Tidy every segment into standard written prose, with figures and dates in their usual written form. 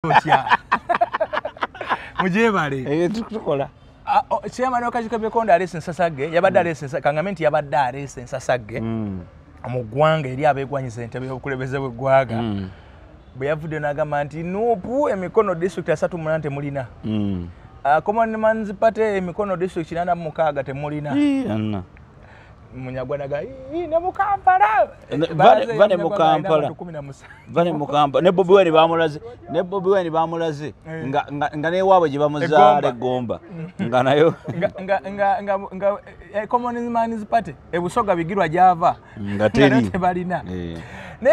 Otya. Mujebale. Tukola. Chairman w'akakiiko k'ebikonde Alex Nsasage yabadde Alex Kangamenti yabadde Alex Nsasage. Mu ggwanga eri abeegwanyiza entebe y'obukulembeze bw'eggwanga. Bwe yavudde n'agamba nti Nuupu emikono district 38 temulina. Common Man's Party emikono district 86 temulina. Munyagwanaga ne mu Kampala. Vane mu Kampala. Vane mu Kampala. Ne Bobi Wine bamulaze. Nga ne waabwe gye bamuzaale Gomba. Nga nayo. Nga Common Man's Party ebusoga bigirwa gyava. Nga tebalina. Ne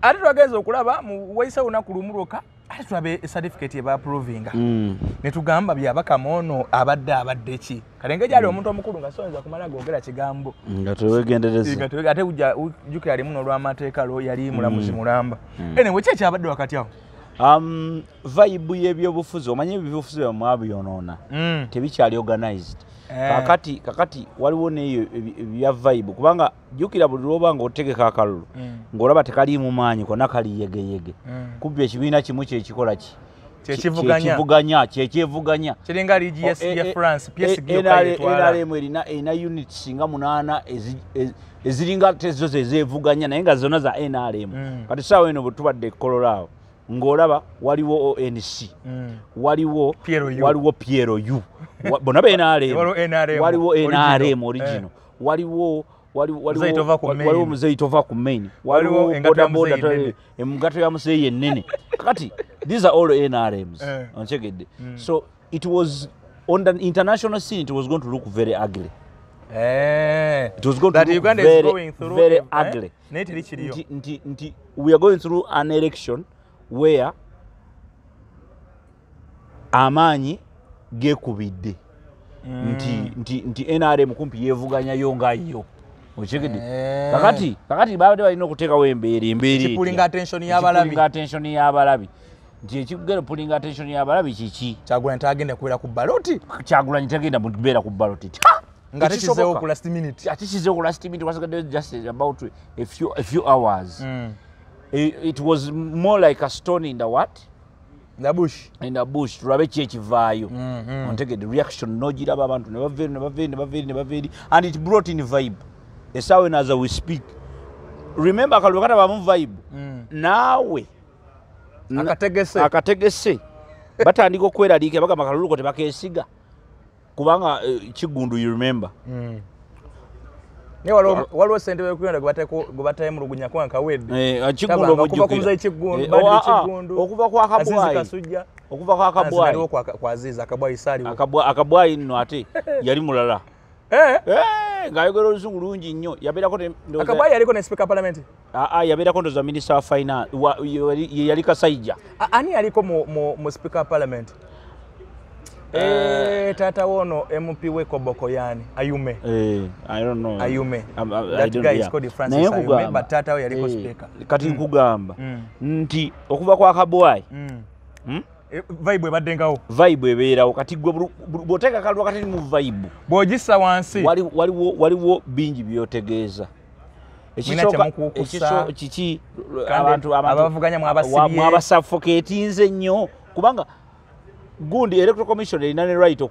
ate twageza okulaba mu waisa unaku lumuroka ate tulabe certificate eba approving ne tugamba byabaka mono abadde ki kalenge jali omuntu omukulu nga sonza kumala gogera kigambo nga twegendereza ate ujjuke ali muno lw'amateeka lo yali mulamuzi mulamba anyway kye kyabadde wakati awo vibe y'ebyobufuzi omanye ebyobufuzi bya mwabyonoona tebikyali organized kakati waliwo neyo bya vibe kubanga jukira buli lwobanga otegeka akalulu ng'olaba tekali mu maanyi kona kali yegeyege kubye ekibiina kimu kyekikola ki kyekivuganya kiringa ligi ya France PSG yokayetwala ena units nga 8 eziringa tezo zevuganya naye nga zonna za NRM kati saawa eno bwe tubadde kololaawo ng'olaba waliwo ONC waliwo Piero U bona be NRM waliwo NRM original waliwo Muzeitova ku main waliwo bodaboda emugato ya Museyi ennene kati these are all NRMs onchegedde so it was on the international scene it was going to look very ugly it was going to look very ugly nti we are going through an election where amaanyi gekubidde nti NRM kumpi yevuganya yongayo ochegede kakati baade balina okuteekawo embeera pulling attention y'abalabi nti ekigero pulling attention y'abalabi kiki Kyagulanyi tagenda kubeera ku baloti Kyagulanyi tagenda kubeera ku baloti nga tekizeewo ku last minute wasagadde just about a few hours it was more like a stone in the what? In the bush. Tulabe ki ekivaayo. Ontegedde reaction nogiraba abantu ne baveeri and it brought in vibe. Esaawa as we speak. Remember akalulu kataba mu vibe. Naawe akategese batandika okweraliika bagamba akalulu ko tebakeesiga kubanga Kigundu you remember. Ne waliwo sente b'ekugenda gwe mulugunya kwa nkawedde. Kigundu Kigundu okuva kwa Kabwayi kwa Aziza Kabwayi sali Akabwayi nno ate yali mulala ng'ayogera oluzungu lungi nnyo yabeerako Akabwayi yaliko ne speaker parliament yabeerako ndoza minister wa finance yali Kasaija ani yaliko mu speaker parliament tata wono MP we Koboko yani Ayume I don't know Ayume that guy is called Francis Ayume but tata we yaliko speaker kati nkugamba nti okuva kwa Kabwayi vibe ebaddengawo vibe ebeerawo kati gwe bw'oteeka kalulu kati mu vibe bw'ogissa wansi waliwo bingi byotegeeza ekisooka kiki abantu abavuganya mwabasuffocate nze nnyo kubanga gundi electoral commission erina ne right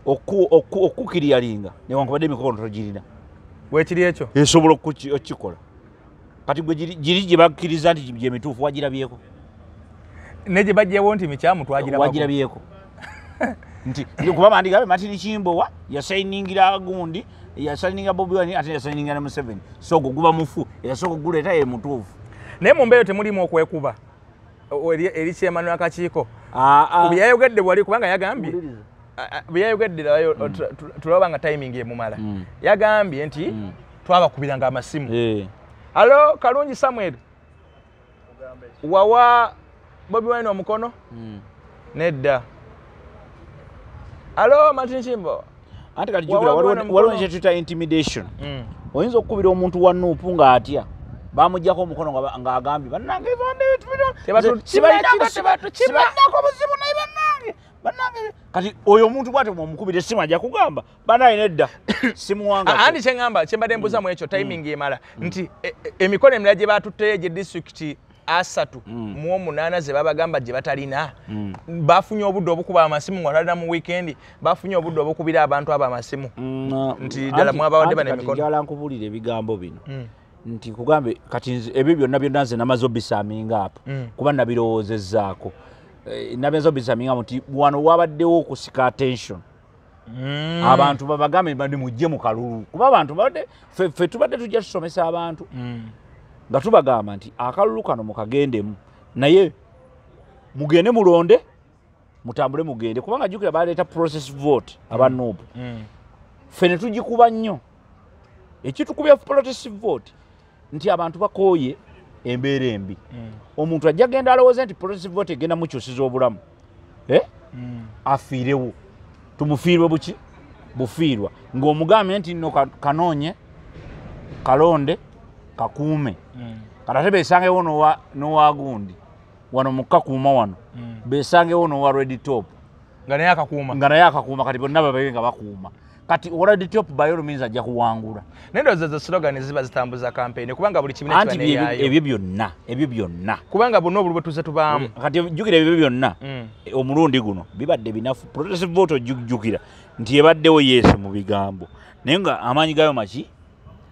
okukiriyalinga newankubadde emikono togirina weekiri ekyo esobola okukikola kati gwe giri gye bakkiriza nti gyemituufu wagirabyeko ne gye bajjewo nti mikyamu twagirabyeko nti kuba mandigabe Martin Kimbowa yasayiningira gundi yasayininga Bobi Wine ate yasayininga ne Museveni so guba mufu yasooka okuguleeta ye mutuufu naye mu mbeeyo temulimu okwekuba eri chairman w'akakiiko byayogedde bwali kubanga yagambye byayogedde tulaba nga timing emumala yagambye nti twabakubiranga amasimu alo Kalungi Samuel wawa Bobi Wine omukono nedda alo Martin Kimbo ate kati jukira waliwo kye tuyita intimidation oyinza okukubira omuntu wa Nuupu ng'atya bamujjako omukono nga agambye bannange sibalinako buzibu naye bannange kati oyo omuntu bwate omukubira essimu ajja kugamba banaye nedda simuwanga andi kye ngamba kyembadde mbuzamu ekyo timing emala nti emikono emirala gye batutteyo gye district asatu mu 8 ze babagamba gye batalina bafunye obudde obukuba amasimu ng'olala mu weekend bafunye obudde obukubira abantu abo amasimu nti ddala mwabawadde bane emikono njala nkubulira ebigambo bino nti kugambe kati ebyo byonna byonna nze namaze obisaaminga apo kuba nabirowoozezzaako nabenza obisaaminga nti wano wabaddewo okusika attention abantu babagambe bandi mujje mu kalulu kuba abantu badde ffe tubadde tujja tusomesa abantu nga tubagamba nti akalulu kano mukagendemu naye mugende mulonde mutambule mugende kubanga jjukira baleeta process vote abanuupu ffe ne tugikuba nnyo ekitukubya process vote nti abantu bakooye embeera embi omuntu ajja genda alowooze nti process vote egenda mukyusiza obulamu afiirewo tumufiirwe buki bufiirwa ng'omugambye nti nno kanoonye kalonde kakuume katate beesangewo n'owagundi wano mukakuuma wano beesangewo n'owa red top nga naye akakuuma kati bonna babaye nga bakuuma kati owa red top by all means ajja kuwangula naye ndowooza zo slogan ziba zitambuza campaign kubanga buli kibiina kiba neeyaayo ebyo byonna kubanga bonna obuli bwe tuze tubaamu kati jjukira ebyo byonna omulundi guno bibadde binafu progressive vote ojjukira nti ebaddewo yesu mu bigambo naye nga amaanyi gayo maki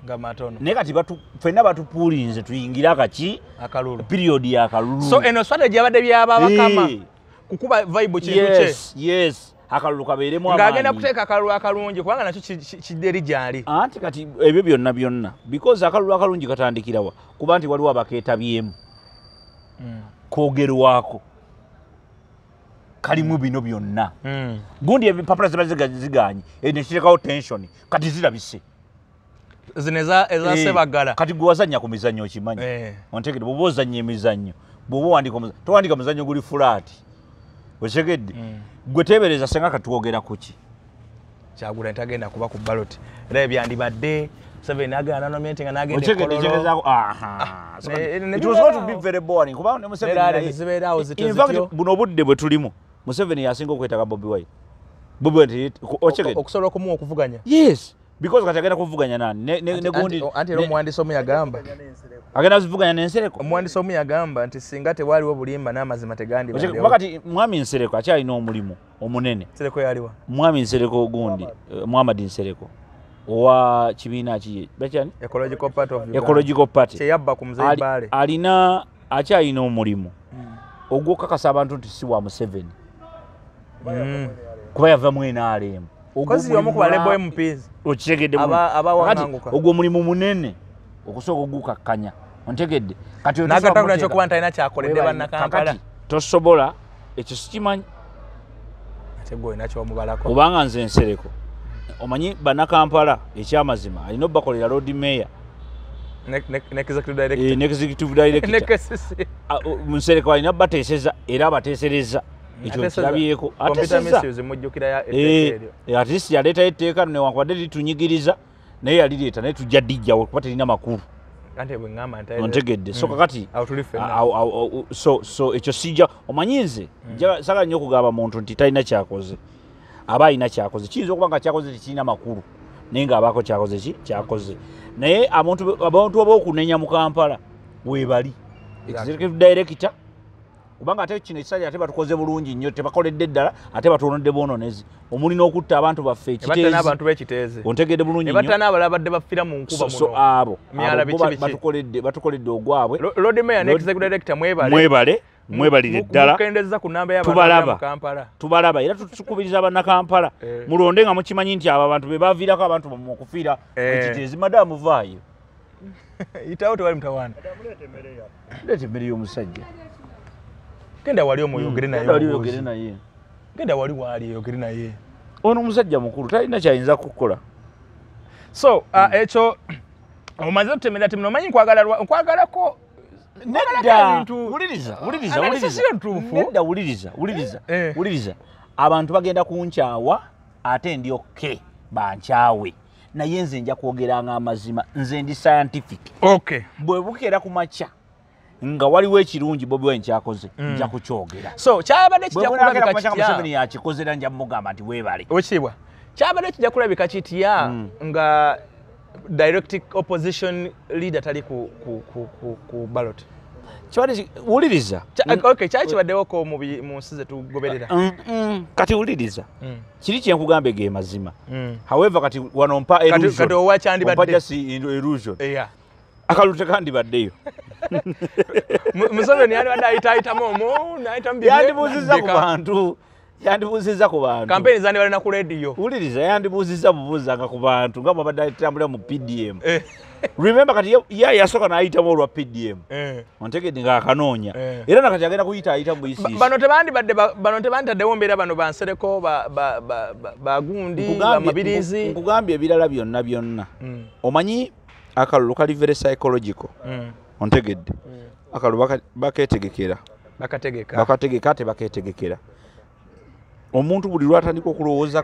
nga matono naye kati ffenna batupuulinze tuyingire akaki akalulu period yakalulu so eno strategy yabadde byababakama kukuba vibe kintu kye yes akalulu kabeeremu amaanyi ng'agenda kuteeka akalulu akalungi kubanga nakyo kidderi gyali anti kati ebyo byonna because akalulu akalungi katandikirawa kuba nti waliwo abakeetabyemu koogerwako kalimu bino byonna gundi ebipapula ziba ziganye nekirekawo tension kati zirabise zino eza sebagala kati gwe wazannya ku mizannyo okimanyi ontegedde bw'oba ozannya emizannyo bw'oba towandika muzannyo guli fulaati otegedde gwe teebereza senga katwogera kuki Kyagulanyi tagenda kuba ku ballot era ebyandibadde Seven agenda nominate nga nagenda kololo it was going to be very boring kuba ne Museveni zibeerawo in fact buno budde bwe tulimu Museveni yasinga okwetaaga Bobi Wine okusobola okumuwa okuvuganya yes because katagenda kuvuganya nani ne gundi anti era omuwandiisi omu yagamba agenda zivuganya n'ensereko omuwandiisi omu yagamba nti singa tewaaliwo bulimba n'amazima tegandibaddewo kuba kati mwami Nsereko akyalina omulimu omunene Nsereko yaliwa mwami Nsereko gundi Muhammad Nsereko owa kibiina kiye bakyani ecological party kyeyabba ku Muzeyi Bale akyalina omulimu ogw'okukakasa abantu nti si wa Museveni kuba yava mu NRM okitegedde ogwo omulimu munene okusooka ogukakkanya ontegedde katiogatakulakyokuba ntalina kyakoledde bannakampala tosobola ekyo sikimanyi kubanga nze Nsereko omanyi bannakampala ekyamazima alina obbakolera road mayor ne executive director Nsereko alina bateeseza era abateesereza ekyo kirabyeko at least yaleetayo etteeka newankubadde litunyigiriza naye yalireeta naye tujja ddijjawo kuba terina makulu ontegedde so kakati so ekyo sijja omanyi nze sagala nnyo okugamba muntu nti talina kyakoze aba alina kyakoze kiyinza okuba nga kyakoze tekirina makulu naye ng'abaako kyakoze naye abantu ab'okunenya mu Kampala weebali executive director kubanga ate kino ekisajja ate batukoze bulungi nnyo tebakoledde ddala ate batwonodde bwononezi omuli n'okutta abantu baffe ekiteezi ontegedde bulungi nnyo n'abalala badde bafiira mu nkuba so abo batukoledde ogwabwe Lord Mayor ne executive director mwebalire ddala tubalaba era tukubiriza bannakampala mulonde nga mukimanyi nti abo abantu be baviirako abantu mu okufiira ekiteezi madamu vaayo itawo tewali mutawaana leeta emmere y'omusajja genda wali omuyogere naye genda wali wali oyogere naye ono omusajja mukulu talina kyayinza kukola so ekyo omaze okutemerera temino omanyi nkwagalako wuliriza abantu bagenda kunkyawa ate ndi oke bankyawe naye nze nja kwogeranga amazima nze ndi scientific bwe bukeera ku makya nga waliwo ekirungi Bobi Wine kyakoze nja kukyogera so kyabadde kijja kulabika Museveni yakikozera nja mugamba nti weebale okiibwa kyabadde kijja kulabika kitya nga direct opposition leader tali ku ballot Chibadde wuliriza. Okay, kyali kibaddewo ko mu nsi ze tugoberera. Kati wuliriza. Kiri kye nkugambe ge mazima. However kati wanompa illusion. Kati owa kyandibadde. Ompa just illusion. Yeah. Akalute kandibaddeyo. Museveni yandibadde ayitaayitamu omwo n'ayitamu bibye. Yandibuuzizza ku bantu. Campaign zandi balina ku radio. Wuliriza yandibuuzizza bubuuzanga ku bantu nga babadde ayitambula mu PDM. Remember kati ye yasooka n'ayitamu olwa PDM. Ontegedde ng'akanoonya. Era nakati agenda kuyita mu ICC. Bano tebanditaddewo mbeera bano bansereko bagundi bamabirizi. Nkugambye ebirala byonna. Omanyi akalulu kali very psychological. Ontegedde. Akalulu bakeetegekera. Bakategeka ate bakeetegekera. Omuntu buli lwatandika okulowooza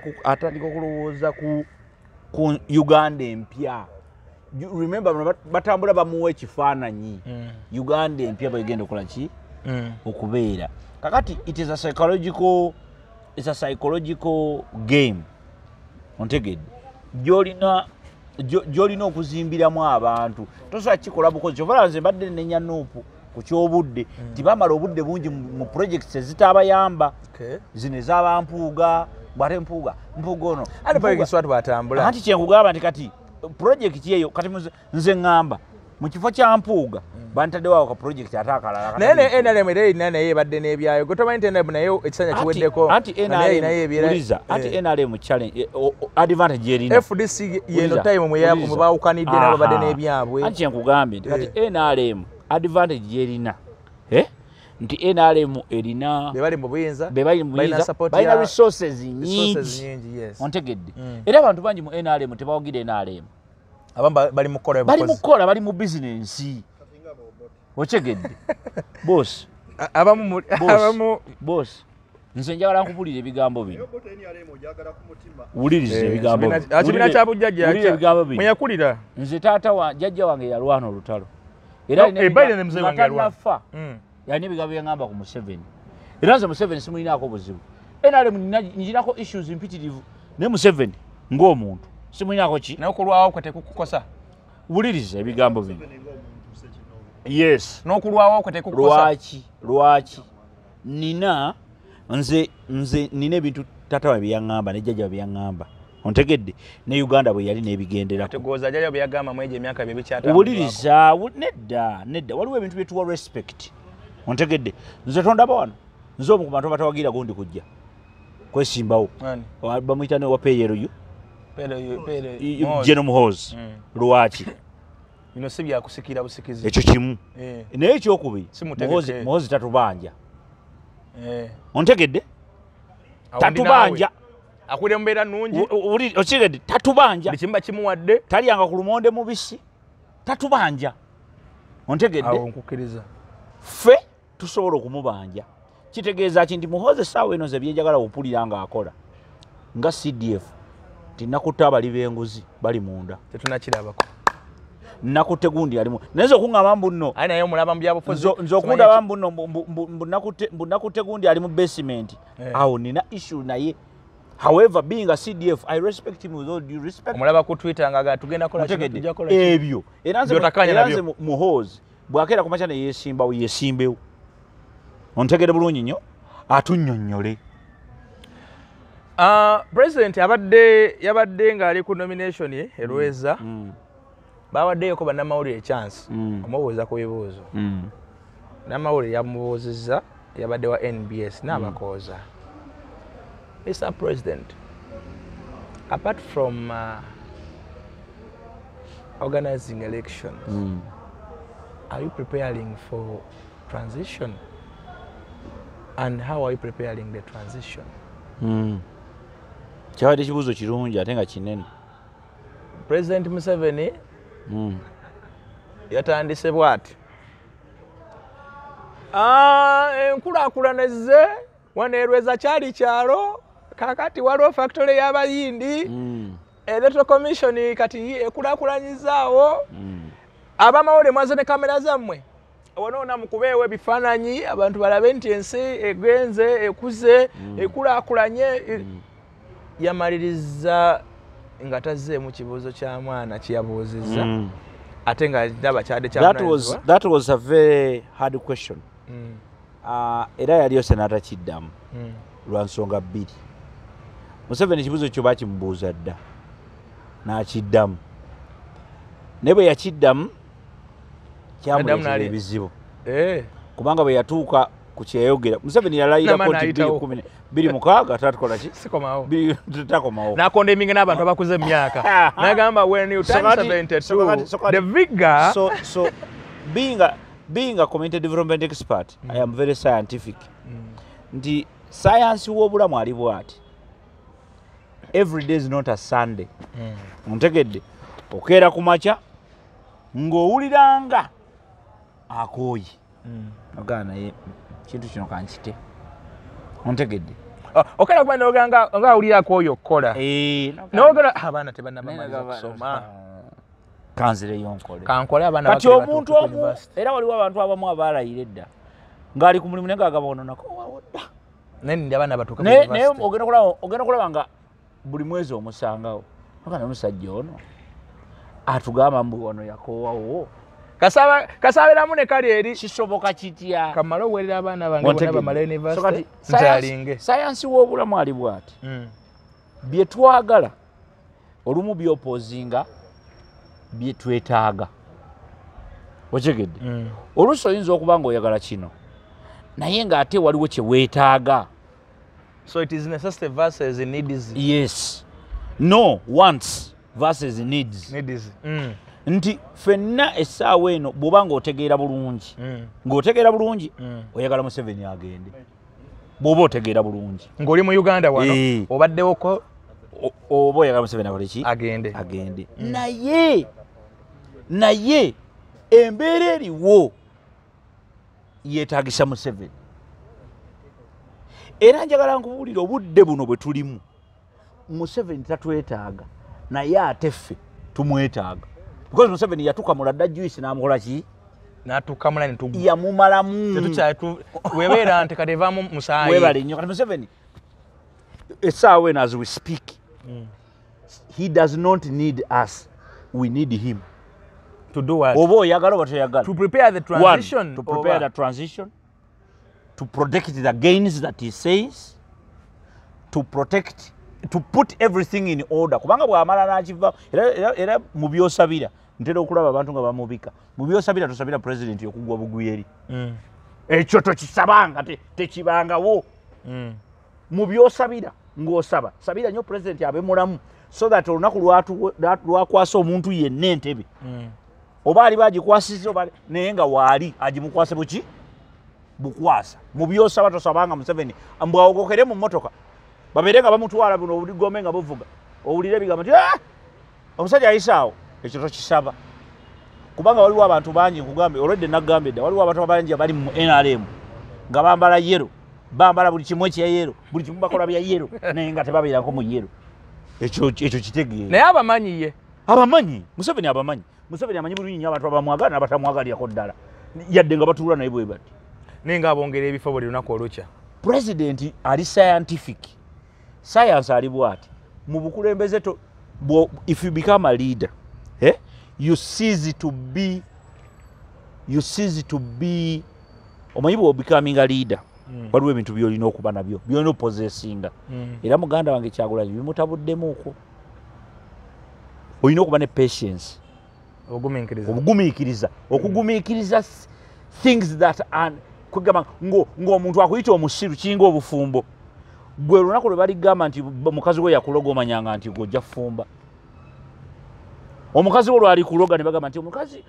ku Uganda empya. Remember batambula bamuwa ekifaananyi. Uganda empya bwegenda okukola ki? Okubeera. Kakati it is a psychological game. Ontegedde. Gyolina okuzimbiramu abantu. Tosobola kikola bukozi. Kyovala nze mbadde nenya Nuupu ku kyobudde. Tibamala obudde bungi mu projects ezitaabayamba. Zino ez'abampuuga, bwate mpuuga ono. Ate projects watu batambula. Anti kyenkugamba nti kati project eyo kati nze ngamba mu kifo kya mpuuga bantaddewo ka project ate akalala. Naye NRM era naye ebadde n'ebyayo. Gwe tomanyi nti NRM naye ekisanya kiweddeko. Anti NRM challenge advantage erina. FDC yeno time mwe baawukanidde nabo badde n'ebyabwe. Anti kyenkugambye nti kati NRM advantage erina. Nti NRM erina bali mu buyinza, balina resources nyingi. Yes. Ontegedde. Era abantu bangi mu NRM tebawagire NRM. Abamba bali mu kola bali mu business. Otegedde. Boss. Boss. Nze njagala nkubulira ebigambo bino. Wuliriza ebigambo bino. Akibina kya bujjajja. Mweyakulira. Nze taata wa jjajja wange yalwana olutalo. Era Biden mzee wange yalwana. Yani ebigambo byangamba ku Museveni. Era nze Museveni simulinaako buzibu. NRM njinako issues mpitirivu. Ne Museveni ng'omuntu simulinaako ki? Naye okulwawo kwe tekukukosa. Wuliriza ebigambo bino. Yes. N'okulwawo kwe tekukukosa. Lwaki? Nze nina ebintu taata wa byangamba ne jjajja byangamba. Ontegedde ne Uganda bwe yali n'ebigendera. Tegoza jjajja byagamba mweje emyaka bye bikyata. Wuliriza nedda waliwo ebintu bye tuwa respect. Ontegedde nze tondaba wano nze omu ku bantu batawagira gundi kujja kwesimbawo bamuyita ne wapeyero General Muhoozi. Lwaki? Bino si byakusikira busikizi. Ekyo kimu. Naye ekyokubiri Muhoozi tatubanja. Ontegedde tatubanja. Akwire mbeera nnungi. Okigedde tatubanja. Bikimba kimuwadde. Talyanga ku lumonde mubisi. Tatubanja. Ontegedde. Awo nkukiriza. Ffe tusobola okumubanja. Kitegeeza ki nti Muhoozi essaawa eno ze byenjagala okupulira ng'akola nga CDF tinakutte abali b'enguzi bali munda. Tetunakirabako. Nakutte gundi alimu. Naye okuŋŋamba mbuno. Ayi naye omulaba mu byabufuzi. Nze okundaba mbuno nakutte gundi ali mu basement. Awo nina issue naye. However, being a CDF, I respect him with all due respect. Omulaba ku Twitter nga tugenda kola tujja kola ebyo. Era nze Muhoozi bw'akeera ku makya ne yeesimbewo. Ontegedde bulungi nnyo atunnyonnyole. President yabadde ng'ali ku nomination ye Lweza. Bawaddeyoko bannamawulire chance omubuuza ku bibuuzo. Nnamawulire yamubuuzizza yabadde wa NBS n'abakooza. Mr. President, apart from organizing elections, are you preparing for transition? And how are you preparing the transition? Kyabadde kibuuzo kirungi ate nga kinene. President Museveni yatandise bw'ati. Enkulaakulanizze wano Lweza kyali kyalo kakati waliwo factory y'abayindi. Electoral Commission kati ekulaakulanyizaawo. Abamawulire mwaze ne kamera zammwe. Wanoona mukubeewo ebifaananyi abantu balabe nti ensi egenze ekuze ekulaakulanye. Yamaliriza nga tazzeemu kibuuzo kya mwana kye yabuuzizza. ate nga ndaba kyade that was a very hard question. Era yaliyo senata kiddamu lwa nsonga bbiri. Museveni ekibuuzo kyo bakimubuuza dda n'akiddamu, naye bwe yakiddamu kyamuleetera ebizibu kubanga bwe yatuuka ku kyeyogera Museveni yalayirako nti 2016 tatukola ki tutakomawo nakondemminga n'abantu abakuze emyaka nagamba when you turn 72 the vigor so being a community development expert I am very scientific nti science w'obulamu ali bw'ati every day is not a Sunday ontegedde okeera ku makya ng'owuliranga akooyi ogana naye kintu kino kankite ontegedde okeera kuba noganga ng'awulira akooyi okukola nogera abaana tebannamamaliza kusoma kanzireyo nkole kankole abaana kati omuntu omu era waliwo abantu abamu abalayira edda ng'ali ku mulimu naye ng'agabononako wawodda naye abaana batuuka naye ogenda kulaba nga buli mwezi omusangawo okana omusajja ono atugamba mbu ono yakoowawo kasaabiramu ne kali eri kisoboka kitya kamala owerera abaana bange bonna bamala university ntalinge sayansi w'obulamu ali bw'ati bye twagala olumu by'opoozinga bye twetaaga okigedde oluusi oyinza okuba ng'oyagala kino naye ng'ate waliwo kye weetaaga. So it is necessity versus needs. Yes. No, wants versus needs. Nti fenna essaawa eno bw'oba ng'otegeera bulungi ng'otegeera bulungi oyagala Museveni agende bw'oba otegeera bulungi ng'oli mu Uganda wano obaddewoko oba oyagala Museveni akole ki agende naye embeera eriwo yeetaagisa Museveni era njagala nkubuulira obudde buno bwe tulimu Museveni tatwetaaga naye ate ffe tumwetaaga because Museveni yatukamula dda juice n'amukola ki n'atukamula ne tugu yamumalamu webeera nti kati evaamu musaayi webale nnyo kati Museveni essaawa eno as we speak he does not need us, we need him. To do what? Obo oyagala oba toyagala. To prepare the transition. One, to prepare the transition, to protect the gains that he says, to protect, to put everything in order. Kubanga bw'amala n'akiva era mu by'osabira ntera okulaba abantu nga bamubika. Mu by'osabira tosabira president okugwa bugweri. Ekyo tokisabanga tekibangawo. Mu by'osabira ng'osaba sabira nnyo president abe mulamu so that olunaku lwakwasa omuntu yenna entebe oba ali bagikwasiza oba naye nga waali agimukwase buki bukwasa. Mu by'osaba tosabanga Museveni mbwawogokere mu mmotoka babeere nga bamutwala buno obuligome nga buvuga owulire ebigambo nti omusajja ayisaawo. Ekyo tokisaba kubanga waliwo abantu bangi nkugambe olwedde naggambye dda waliwo abantu bangi abali mu NRM nga bambala yero bambala buli kimu ekya yero buli kimu bakola bya yero naye nga tebabeerako mu yero. Ekyo kitegeere naye abamanyi ye abamanyi Museveni abamanyi Museveni amanyi bulungi nnyo abantu abamwagala n'abatamwagalirako ddala yadde nga batuula naye bwe bati naye nga abongera ebifo buli lunaku olukya. President ali scientific science ali bwati mu bukulembeze if you become a leader you cease to be omanyi bwe becoming a leader waliwo ebintu byolina okuba nabyo byolina opozesinga era muganda wange Kyagulanyi bimutabuddemuuko olina okuba ne patience obugumiikiriza okugumiikiriza things that are kugamba ng'omuntu akuyita omusiru kinga obufumbo gwe lunaku lwe baligamba nti mukazi we yakuloga omanyanga nti gojja fumba. Omukazi olwo ali kuloga ne bagamba nti omukazi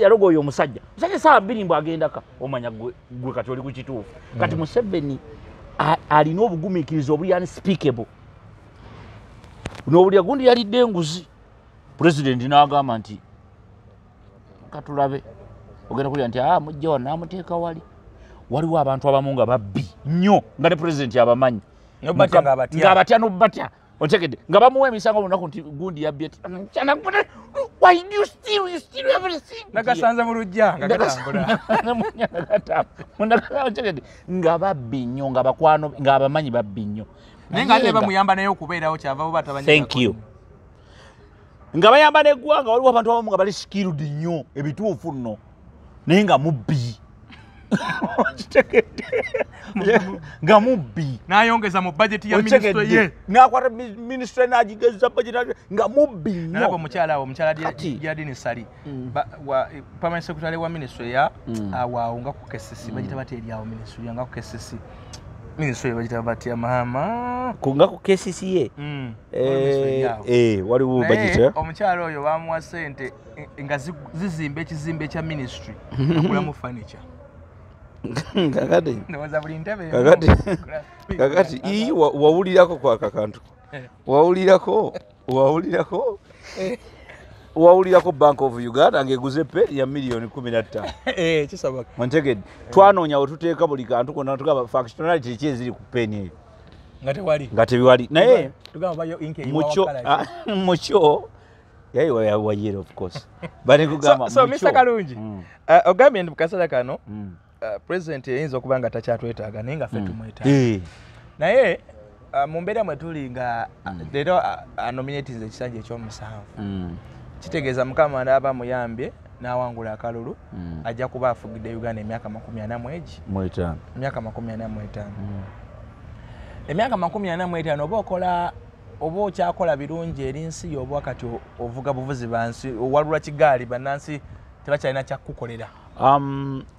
yaloga oyo omusajja saa 2 mbw agendaka omanya gwe kati oli ku kituufu. Kati Museveni alina obugumiikiriza obuli unspeakable n'obulya gundi yalidde enguzi. President n'agamba nti katulabe ogenda kulya nti mujja wano n'amuteeka waliwo abantu abamu nga babbi nnyo nga ne president abamanyi ng'abatya n'obatya otegedde nga bamuwa emisango lunaku nti gundi yabbye why do you steal everything nakasanza mu lujja nga gatambula otegedde nga babbi nnyo nga bakwano nga abamanyi babbi nnyo naye nga ate bamuyamba naye okubeerawo kyava bo batabanyi. Thank you. nga bayamba neggwanga waliwo abantu abamu nga bali skilled nnyo ebituufu nno naye nga mubbi nga mubbi n'ayongeza mu budget ya ministry ye n'akwata ministry n'agigeza budget nga mubbi nnyo nalaba omukyala Geraldine Sali permanent secretary wa ministry ya awaawo nga ku KCC bagita bateri awo ministry nga ku KCC ministry bagita batya mama kunga ku KCC ye waliwo budget omukyala oyo bamuwa sente nga zizimba ekizimbe kya ministry akulamu furniture kakati ii wawulirako kwa kakantu wawulirako Bank of Uganda ng'eguze peri ya milioni 15 kisaba Monteged twanoonya wetuteeka buli kantu konna tugamba functionality ki eziri ku peni eyo nga tebiwali naye mukyo yayewayero of course bali kugamba so Mr. Kalungi ogambye ndi mukasala kano president yinza okuba nga takyatwetaaga naye nga ffe tumwetaaga naye mu mbeera mwe tuli nga leero anominatinze ekisanja ekyomusanvu kitegeeza mukama n'aba muyambye n'awangula akalulu ajja kuba afugidde Uganda emyaka 45 emyaka 45 oba okyakola birungi eri nsi yo oba kati ovuga buvuzi bansi owalula kigaali bannansi tebakyalina kyakukolera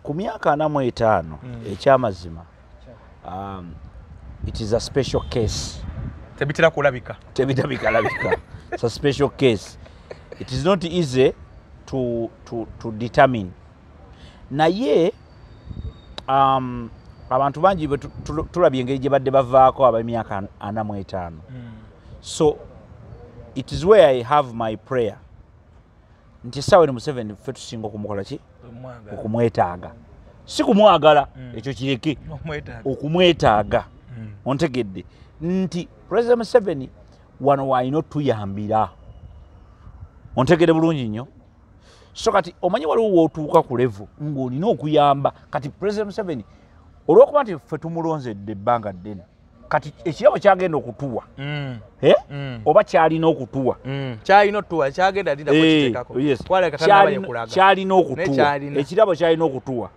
ku myaka 45 ekyamazima it is a special case tebitira kulabika it's a special case it is not easy to determine naye abantu bangi tulabye engeri gye badde bavaako ab'emyaka 45 so it is where I have my prayer nti essaawa Museveni ffe tusinga okumukola ki okumwetaaga si kumwagala ekyo kireke okumwetaaga ontegedde nti President Museveni wano waalina otuyambira ontegedde bulungi nnyo so kati omanyi waliwo wootuuka ku level ng'olina okuyamba kati President Museveni olw'okuba nti ffe tumulonzedde ebbanga ddene kati ekirabo kyagenda okutuwa oba kyalina okutuwa kyalina otuwa kyagenda dida kwekitekako kyalina okutuwa ekirabo kyalina okutuwa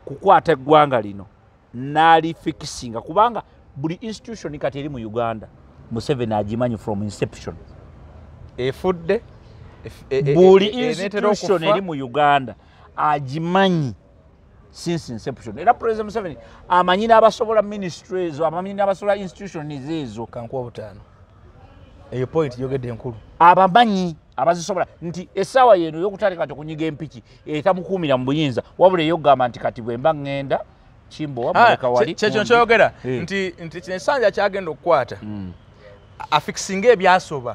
kukwata eggwanga lino n'alifikisinga kubanga buli institution kati eri mu Uganda Museveni agimanyi from inception efudde buli institution eri mu Uganda agimanyi since inception era President Museveni amanyi n'abasobola ministries amanyi n'abasobola institutions ezo kankuwa butaano eyo point yogedde enkulu abamanyi abazisobola nti essaawa yeno y'okutandika kati okunyiga empiki etamukuumira mu buyinza wabula eyogamba nti kati bwe mba ŋŋenda kimbo wamuleka wali kyekyo kyogera nti kino essanja kyagenda okukwata afikisinga ebyasoba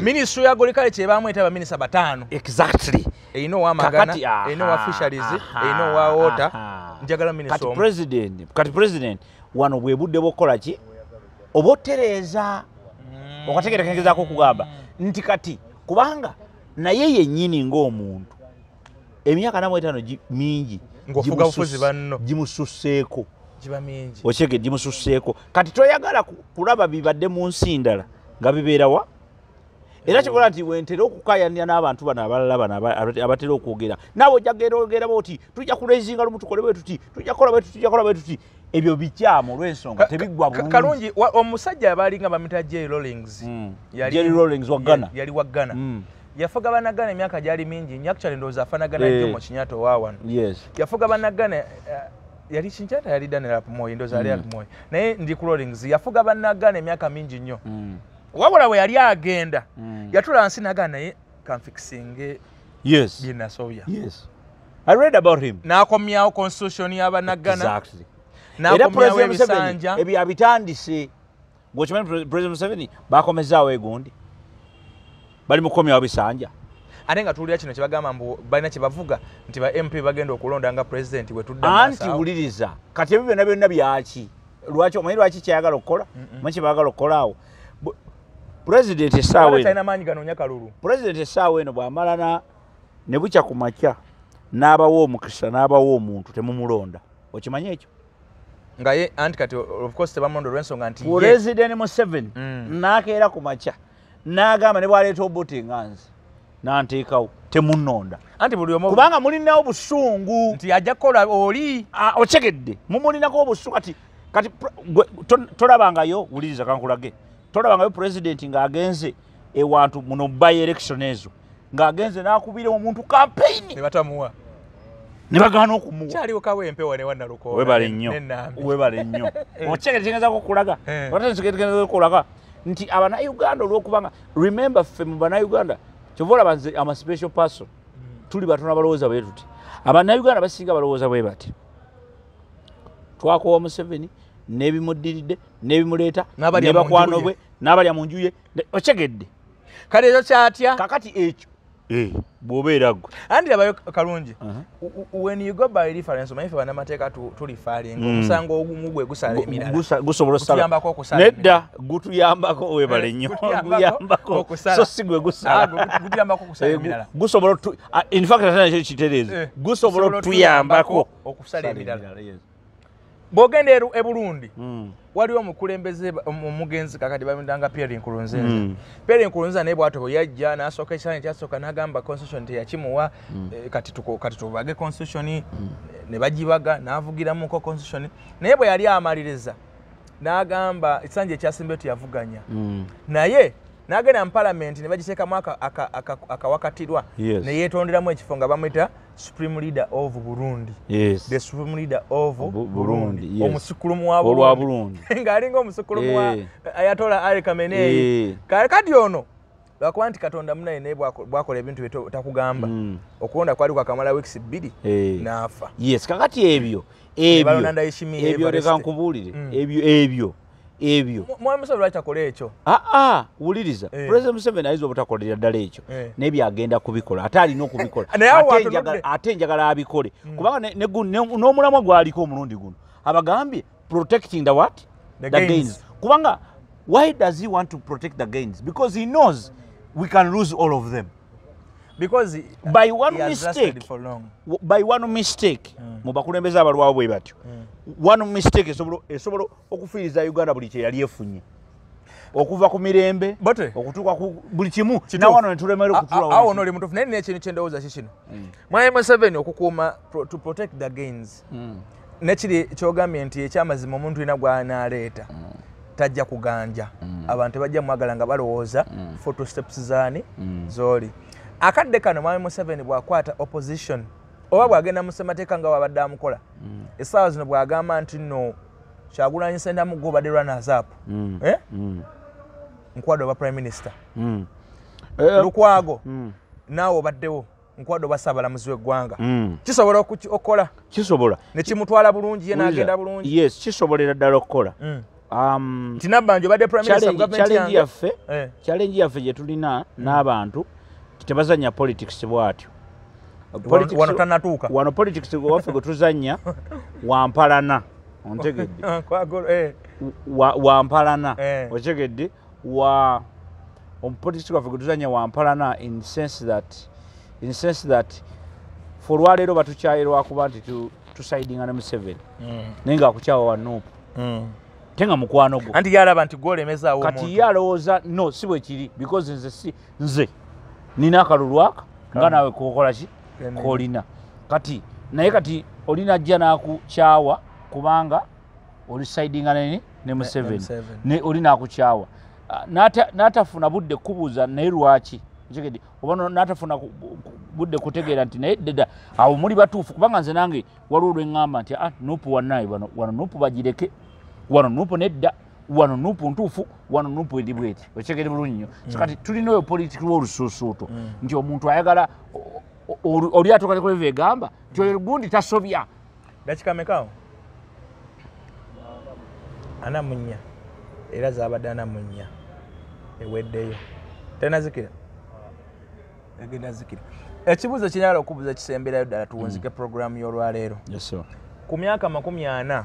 ministry ya golikale kyebamweta baminisita 5 eyina owamagana eyina owa fisheries eyina owa water njagala minisita kati president wano bwe budde bw'okukola ki oba otereeza okategerekengezaako okugamba nti kati kubanga naye yennyini ng'omuntu emyaka 45 mingi gimususseeko okege gimususseeko kati toyagala kulaba bibadde mu nsi ndala nga bibeerawa era kikola nti wentera okukayanira n'abantu bano abalala bano abatera okwogera naawe ojja gerogera boti tujja kulezinga lumu tukole bwe tuti tujja kola bwe tuti ebyo bikyamu olw'ensonga tebiggwa bulungi kalungi omusajja abalinga bamita Jerry Rawlings wa Ghana yali wa Ghana yafuga bannagana emyaka gyali mingi nnyo actually ndowooza afanagana Jomo Kenyatta owawano yafuga bannagana yali Kinkyata yali Daniel Arap Moi ndowooza ali Arap Moi naye ndi ku Rawlings yafuga bannagana emyaka mingi nnyo wabula bwe yali agenda yatula nsi nagana naye kanfikisinge byenasobya I read about him n'akomyawo constitution y'abannagana era President Museveni ebyo abitandise ng'okimanyi President Museveni bakomezaawo egundi bali mukomyawo bisanja ate nga tuwulira kino kyebagamba mbu balina kyebavuga nti ba MP bagenda okulonda nga president anti wuliriza kati ebyo byonna byonna byaki lwaki omanyi lwaki kyayagala okukola manyi kyebaagala okukolaawo president essaawa eno bw'amala ne bukya ku makya n'abawo omukisa n'abawo omuntu temumulonda okimanyi ekyo nga ye anti kati of course tebamulonda olw'ensonga nti President Museveni n'akeera ku makya n'agamba ne bwaleeta Obote nganze n'anteekawo temunnonda anti buli omu kubanga mulinawo busungu nti ajja kukola oli okyegedde mumulinako obusungu kati tolabangayo wuliriza kankulage tolabangayo pulezidenti ng'agenze ewantu muno by election ezo ng'agenze n'akubira omuntu campaign ne batamuwa ne bagaana okumuwa kyaliwo kawempe wane wannalukola webale nnyo okyegedde kigeza kukulaga otategeza kukulaga nti abannayuganda olw'okubanga remember ffe mu bannayuganda kyova olaba nze ama special person tuli batono abalowooza bwe tuti abannayuganda basinga balowooza bwe bati twakowa Museveni n'ebimuddiridde n'ebimuleeta ne bakwano bwe n'abalya mu nju ye okyegedde kale ekyo kyatya kakati ekyo bw'obeera gwe andi abayo kalungi when you go by reference omanyi ffe bannamateeka tulifaalinga omusango ogumu gwe gusala emirala gusobola osala nedda gutuyambako webale nnyo guyambako so si gwe gusala gutuyambako okusala emirala gusobola in fact atana kitereeze gusobola otuyambako okusala emirala bw'ogenda e Burundi waliwo omukulembeze omugenzi kakati bamudanga Pierre Nkurunziza Pierre Nkurunziza naye bw'atyo bwe yajja n'asooka ekisaanyi kyasooka n'agamba constitution teyakimuwa kati tubage constitution ne bagibaga n'avugiramuko constitution naye bwe yali amaliriza n'agamba ekisaanyi ekyasimbayo teyavuganya naye n'agenda mu parliament ne bagiteekamu akawakatirwa ne yeetonderamu ekifo nga bamwita Supreme Leader of Burundi. Yes. The Supreme Leader of Burundi. Yes. Omusukulumu wa Burundi. Ng'alinga omusukulumu wa Ayatollah Ali Khamenei. Kati ono lwakuba nti Katonda munaye naye bwakola ebintu bitakugamba okulonda kwali kwakamala weeks 2 n'afa. Yes, kakati ebyo leka nkubuulire ebyo Mwami Museveni lwaki akola ekyo wuliriza President Museveni ayinza obutakolera ddala ekyo n'ebyagenda kubikola ate alina okubikola ate njagala abikole kubanga n'omulamwa gwaliko omulundi guno abagambye protecting the what the gains kubanga why does he want to protect the gains because he knows we can lose all of them because by one mistake mu bakulembeze abalwawo bwe batyo one mistake esobola okufiiriza Uganda buli kye yali efunye okuva ku mirembe okutuuka ku buli kimu nawano netulemera okutulawo ono oli mutuufu naye nina ekintu kyendowooza kikino Mwami Museveni okukuuma to protect the gains nekiri kyogambye nti ekyamazima omuntu ina gw'anaaleeta tajja kuganja abantu tebajja mwagala nga balowooza photo steps zaani z'oli akadde kano Mwami Museveni bw'akwata opposition oba bw'agenda mu ssemateeka nga wabadde amukola essaawa zino bw'agamba nti nno Kyagulanyi Ssentamugo obadde runners up Nkwado oba prime minister Lukwago naawe obaddewo Nkwado oba ssaabalamuzi w'eggwanga kisobola okukola kisobola ne kimutwala bulungi ye n'agenda bulungi yes kisobolera ddala okukola Tinabanja obadde prime minister mu gavumenti yange challenge yaffe gye tulina n'abantu tebazanya politics bwatyo wano tanatuuka wano politics waffe gwe tuzanya wampalana ontegedde wampalana otegedde politics waffe gwe tuzanya wampalana in sense that for olwaleero batukyayirwa kuba nti tusidinga ne Museveni naye ngaakukyawa wa Nuupu tenga mukwano gwo anti yalaba nti gwolemezaawo kati yalowooza no si bwe kiri because nze nina akalulu aka nga naawe kokola ki kolina kati naye kati olina ajja n'akukyawa kubanga oli sidinga ne Museveni ne olina akukyawa n'atafuna budde kubuuza naye lwaki ntegedde oba n'atafuna budde kutegeera nti naye ddeda awo muli batuufu kubanga nze nange waliwo lweŋŋamba nti Nuupu wannaye wano Nuupu bagireke wano Nuupu nedda wano Nuupu ntuufu wano Nuupu eri bweti okitegedde bulungi nnyo kati tulina oyo politiki w'olusuusuuto nti omuntu ayagala oli atuuka kuleva egamba nti oyo gundi tasobya dakika mekaawo 44 era zaabadde 44 eweddeyo tenazikira egenda zikira ekibuuzo kinyala okubuuza kisemberayo ddala tuwunzike programu y'olwaleero ku myaka 40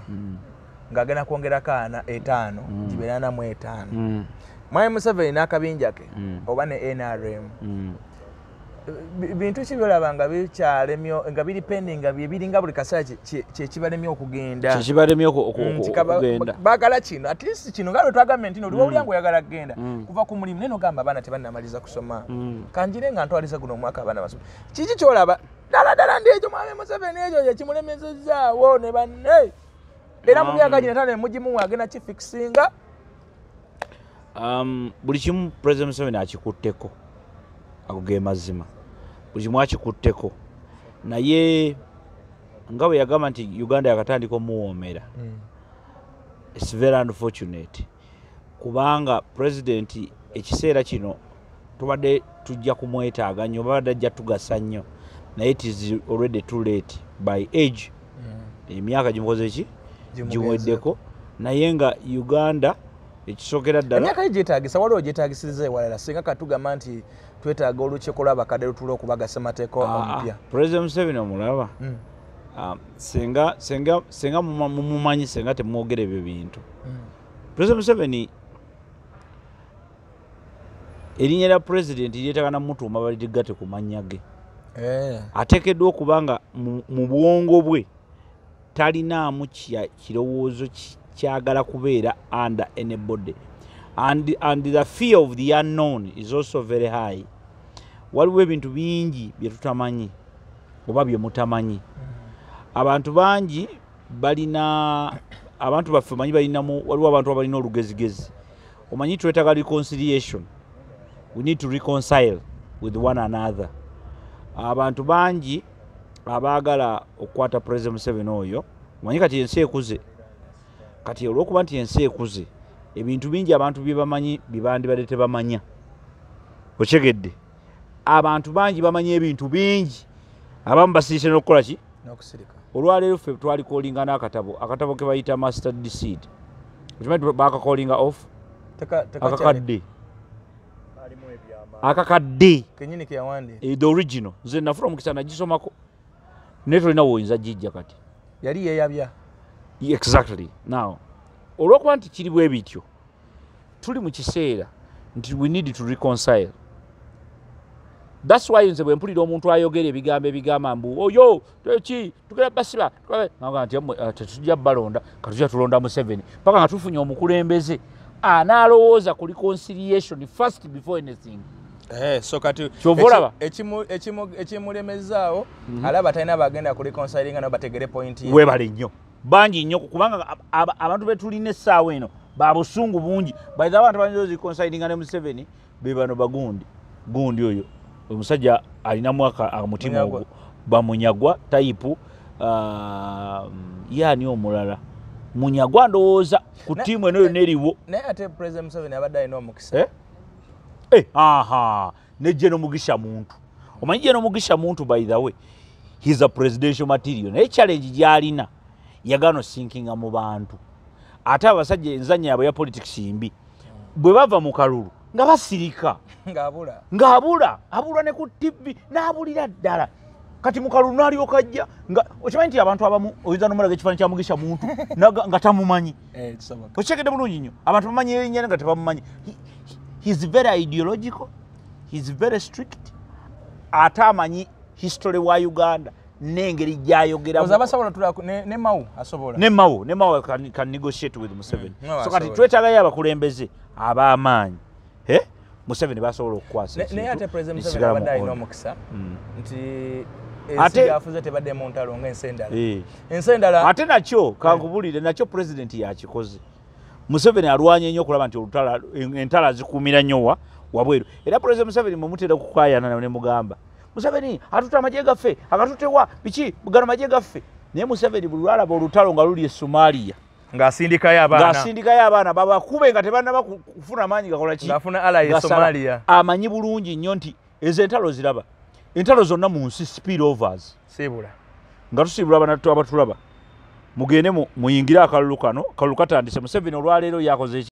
ng'agenda kwongerako 5 gibeera 45 Mwami Museveni n'akabinja ke oba ne NRM bintu kibyolaba nga bikyalemyo nga biri pending nga biringa buli kaseera kyekibalemye okugenda baagala kino at least kino nga lwe twagambye nti oli wawulya oyagala kugenda kuva ku mulimu neno gamba abaana tebannamaliza kusoma kanjire nga ntwaliza guno omwaka abaana basoma kiki kyolaba ddala ndi ekyo mwami Museveni ekyo kyekimulemezezzaawo ne banne era mu myaka gino tano mugimu agenda kifixinga buli kimu President Museveni akikutteko akuge mazima buli kimu akikutteko naye nga bwe yagamba nti Uganda yakatandika omuwoomera it's very unfortunate kubanga president ekiseera kino tubadde tujja kumwetaaga nnyo babadde ajja tugasa nnyo naye it is already too late by age emyaka gimukoze ki giweddeko naye nga Uganda ekisookera ddala emyaka gyetaagisa waliwo gyetaagisiriza ewalala singa katugamba nti twetaaga olukiiko lw'abakadde lutula okubagasa amateeka omupya President Museveni omulaba senga mumumanyi senga temwogera ebyo bintu President Museveni erinnya lya president lyetaaga namutuuma balitigate ku mannya ge ateekeddwa okuba nga mu bwongo bwe talinaamu kirowoozo kyagala kubeera under anybody and the fear of the unknown is also very high waliwo ebintu bingi bye tutamanyi oba bye mutamanyi abantu bangi balina abantu baffe manyi balinamu waliwo abantu abalina olugezigezi omanyi twetaaga reconciliation we need to reconcile with one another abantu bangi abaagala okukwata President Museveni oyo omanyi kati ensi ekuze kati olw'okuba nti ensi ekuze ebintu bingi abantu bye bamanyi bibandibadde tebamanya okyegedde abantu bangi bamanyi ebintu bingi abamu basirise n'okukola ki n'okusirika olwaleero ffe twalikolinga n'akatabo ke bayita master deceit okimanyi bakakoolinga off akakadde kenyini ke yawandi the original nze nafuna omukisa nagisomako naye tolina woyinza gijja kati yali yeeyabya exactly now olw'okuba nti kiri bwe bityo tuli mu kiseera nti we need to reconcile that's why nze bwe mpulira omuntu ayogera ebigambo ebigamba mbu oyo ki tugera basiba nga nti tetujja balonda katujja tulonda Museveni paka nga tufunye omukulembeze anaalowooza ku reconciliation first before anything so kati ekimulemezaawo alaba talina bagenda ku reconcilinga nabo bategere point ye webale nnyo bangi nnyo kubanga abantu betulina essaawa eno babusungu bungi baitha abantu banyiza reconcilinga ne Museveni be bano gundi oyo omusajja alina mwaka amutima ogwo bamunyagwa tayipu yaani omulala munyagwa ndowooza ku tiimu eno yonna eriwo naye ate President Museveni abadde alina omukisa ne General Mugisha Muntu omanyi General Mugisha Muntu by the way he's a presidential material naye challenge gyalina yagano sinkinga mu bantu ate abasajja enzanya yabwe ya politics mbi bwe bava mu kalulu nga basirika ng'abula ne ku TV n'abulira ddala kati mu kalulu n'alyoka ajja nga okimanyi nti abantu abamu oyinza n'omulaga ekifaananyi kya Mugisha Muntu nga tamumanyi okitegedde bulungi nnyo abantu bamanyi erinnya nga tebamumanyi he's very ideological he's very strict ate amanyi history wa Uganda n'engeri gy'ayogeramu ne Mao can negotiate with Museveni so kati twetaagayo abakulembeze ab'amaanyi Museveni basobola okukwasa naye ate President Museveni abadde alina omukisa nti ensi gyafuze tebadde mu ntalo ng'ensendala ate nakyo kankubulire nakyo president yakikoze Museveni alwanye nnyo okulaba nti entala zikuumira nnyo wabweru era President Museveni mumutera okukaayana ne mugamba Museveni atuta amagye gaffe akatutewa biki bugano magye gaffe naye Museveni buli lwalaba olutalo nga luli e Somalia ng'asindikayo abaana babakube nga tebannaba kufuna maanyi gakola ki ng'afuna ala ye Somalia amanyi bulungi nnyo nti ezo entalo ziraba entalo zonna mu nsi spill overs sibula nga tusibula abatulaba mugende muyingire akalulu kano kalulu katandise Museveni olwaleero yakoze